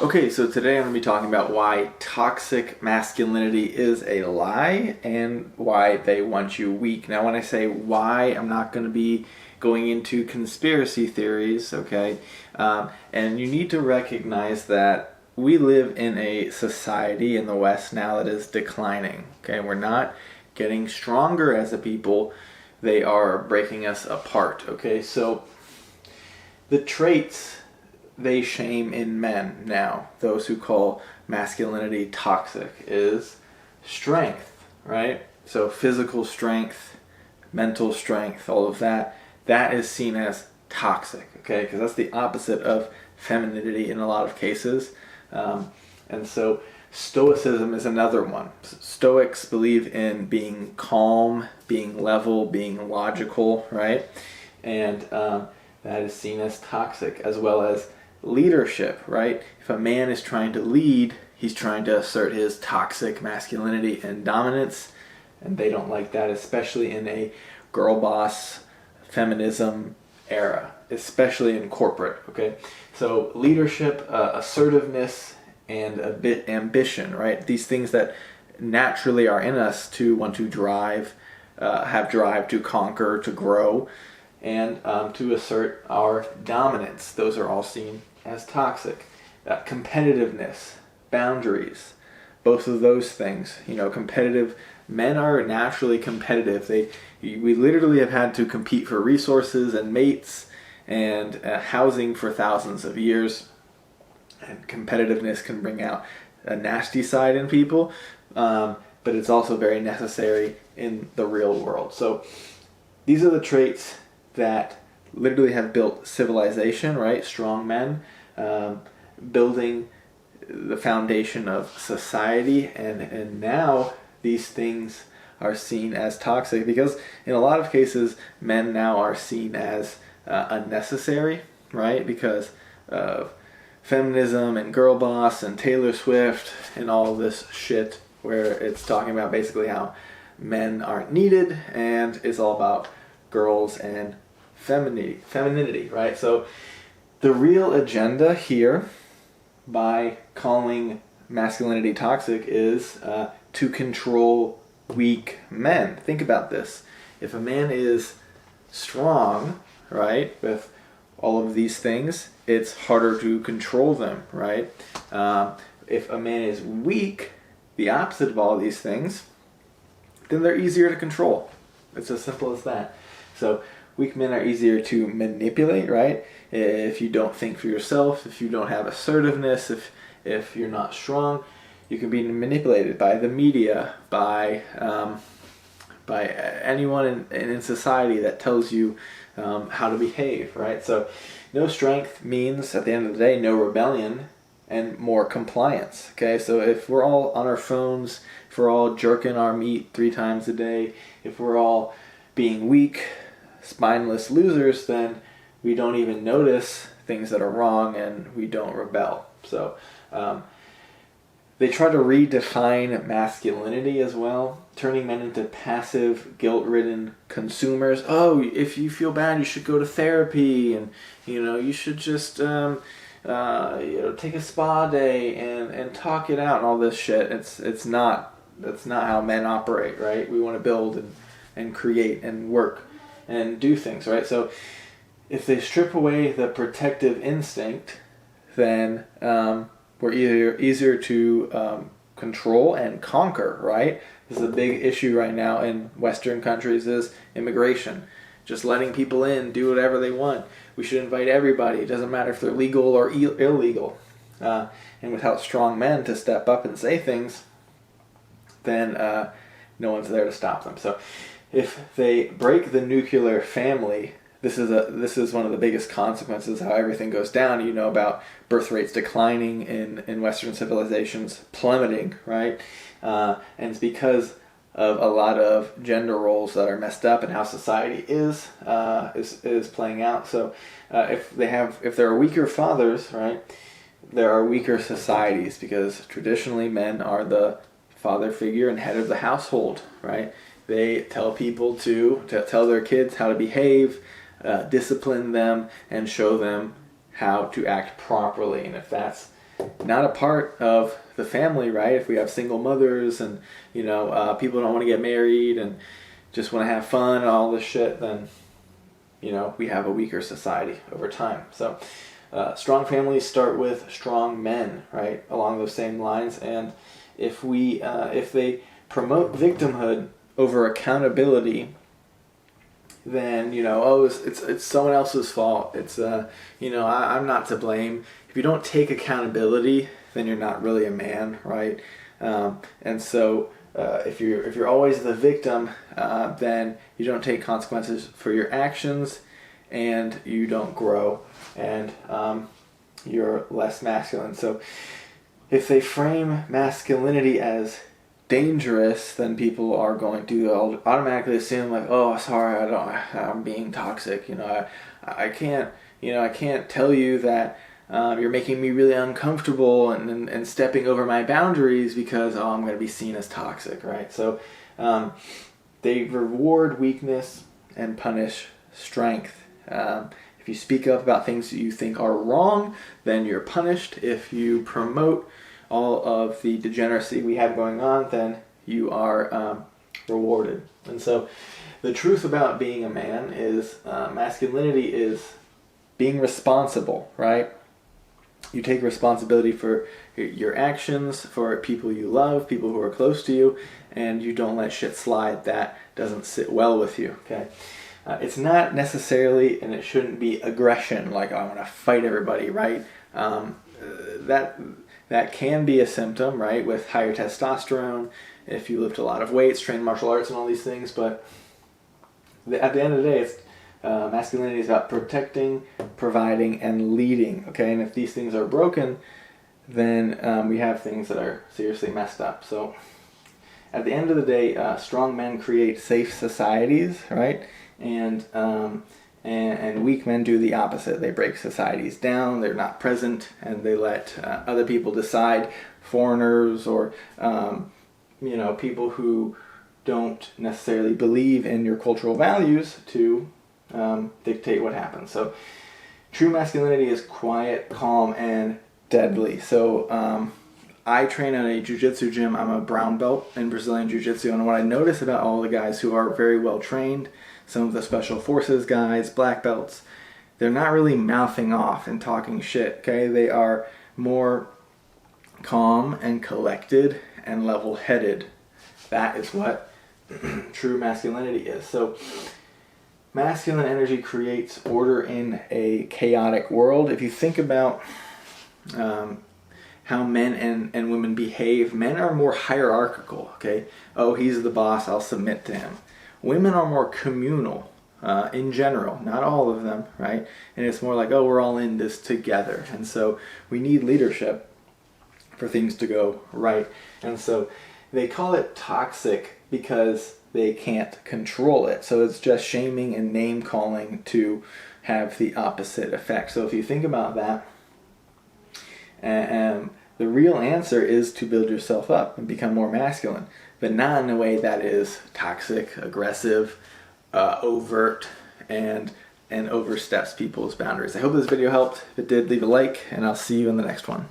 Okay, so today I'm going to be talking about why toxic masculinity is a lie and why they want you weak. Now, when I say why, I'm not going to be going into conspiracy theories, okay? And you need to recognize that we live in a society in the West now that is declining, okay? We're not getting stronger as a people, they are breaking us apart, okay? So the traits they shame in men now, those who call masculinity toxic, is strength, right? So physical strength, mental strength, all of that, that is seen as toxic, okay? Because that's the opposite of femininity in a lot of cases. And so stoicism is another one. Stoics believe in being calm, being level, being logical, right? And that is seen as toxic, as well as leadership, right? If a man is trying to lead, he's trying to assert his toxic masculinity and dominance, and they don't like that, especially in a girl boss feminism era, especially in corporate, okay? So leadership, assertiveness, and a bit ambition, right? These things that naturally are in us to want to drive, have drive to conquer, to grow, and to assert our dominance. Those are all seen as toxic. Competitiveness, boundaries, both of those things. You know, competitive men are naturally competitive. We literally have had to compete for resources and mates and housing for thousands of years. And competitiveness can bring out a nasty side in people, but it's also very necessary in the real world. So these are the traits that literally have built civilization, right? Strong men, building the foundation of society, and now these things are seen as toxic because in a lot of cases men now are seen as unnecessary, right? Because of feminism and girl boss and Taylor Swift and all this shit where it's talking about basically how men aren't needed and it's all about girls and femininity, right? So the real agenda here by calling masculinity toxic is to control weak men. Think about this. If a man is strong, right, with all of these things, it's harder to control them, right? If a man is weak, the opposite of all of these things, then they're easier to control. It's as simple as that. So weak men are easier to manipulate, right? If you don't think for yourself, if you don't have assertiveness, if you're not strong, you can be manipulated by the media, by anyone in society that tells you how to behave, right? So no strength means, at the end of the day, no rebellion and more compliance, okay? So if we're all on our phones, if we're all jerking our meat 3 times a day, if we're all being weak, spineless losers, then we don't even notice things that are wrong and we don't rebel. So they try to redefine masculinity as well, turning men into passive, guilt-ridden consumers. Oh, if you feel bad, you should go to therapy, and you should just take a spa day and talk it out and all this shit. That's not how men operate, right? We want to build and create and work and do things, right? So if they strip away the protective instinct, then we're easier to control and conquer, right? This is a big issue right now in Western countries is immigration. Just letting people in, do whatever they want. We should invite everybody. It doesn't matter if they're legal or illegal. And without strong men to step up and say things, then no one's there to stop them. So if they break the nuclear family, this is one of the biggest consequences, how everything goes down. You know about birth rates declining in Western civilizations, plummeting, right? And it's because of a lot of gender roles that are messed up and how society is playing out. So if there are weaker fathers, right, there are weaker societies because traditionally men are the father figure and head of the household, right? They tell people to tell their kids how to behave, discipline them, and show them how to act properly. And if that's not a part of the family, right? If we have single mothers and, people don't want to get married and just want to have fun and all this shit, then, we have a weaker society over time. So strong families start with strong men, right? Along those same lines. And if they promote victimhood over accountability, then it's someone else's fault. It's I'm not to blame. If you don't take accountability, then you're not really a man, right? And so if you're always the victim, then you don't take consequences for your actions, and you don't grow, and you're less masculine. So if they frame masculinity as dangerous, then people are going to automatically assume like, oh, sorry, I'm being toxic. I can't tell you that you're making me really uncomfortable and stepping over my boundaries because I'm going to be seen as toxic, right? So they reward weakness and punish strength. If you speak up about things that you think are wrong, then you're punished. If you promote all of the degeneracy we have going on, then you are rewarded. And so the truth about being a man is masculinity is being responsible, right? You take responsibility for your actions, for people you love, people who are close to you, and you don't let shit slide that doesn't sit well with you, okay? It's not necessarily, and it shouldn't be, aggression, like, oh, I want to fight everybody, right? That can be a symptom, right, with higher testosterone, if you lift a lot of weights, train martial arts and all these things, but at the end of the day, masculinity is about protecting, providing, and leading, okay? And if these things are broken, then we have things that are seriously messed up. So at the end of the day, strong men create safe societies, right? And weak men do the opposite. They break societies down, they're not present, and they let other people decide, foreigners or people who don't necessarily believe in your cultural values, to dictate what happens. So true masculinity is quiet, calm, and deadly. So I train at a jiu-jitsu gym. I'm a brown belt in Brazilian jiu-jitsu, and what I notice about all the guys who are very well trained, some of the special forces guys, black belts, they're not really mouthing off and talking shit, okay? They are more calm and collected and level-headed. That is what true masculinity is. So masculine energy creates order in a chaotic world. If you think about how men and women behave, men are more hierarchical, okay? Oh, he's the boss, I'll submit to him. Women are more communal in general, not all of them, right? And it's more like, oh, we're all in this together. And so we need leadership for things to go right. And so they call it toxic because they can't control it. So it's just shaming and name calling to have the opposite effect. So if you think about that, the real answer is to build yourself up and become more masculine, but not in a way that is toxic, aggressive, overt, and oversteps people's boundaries. I hope this video helped. If it did, leave a like, and I'll see you in the next one.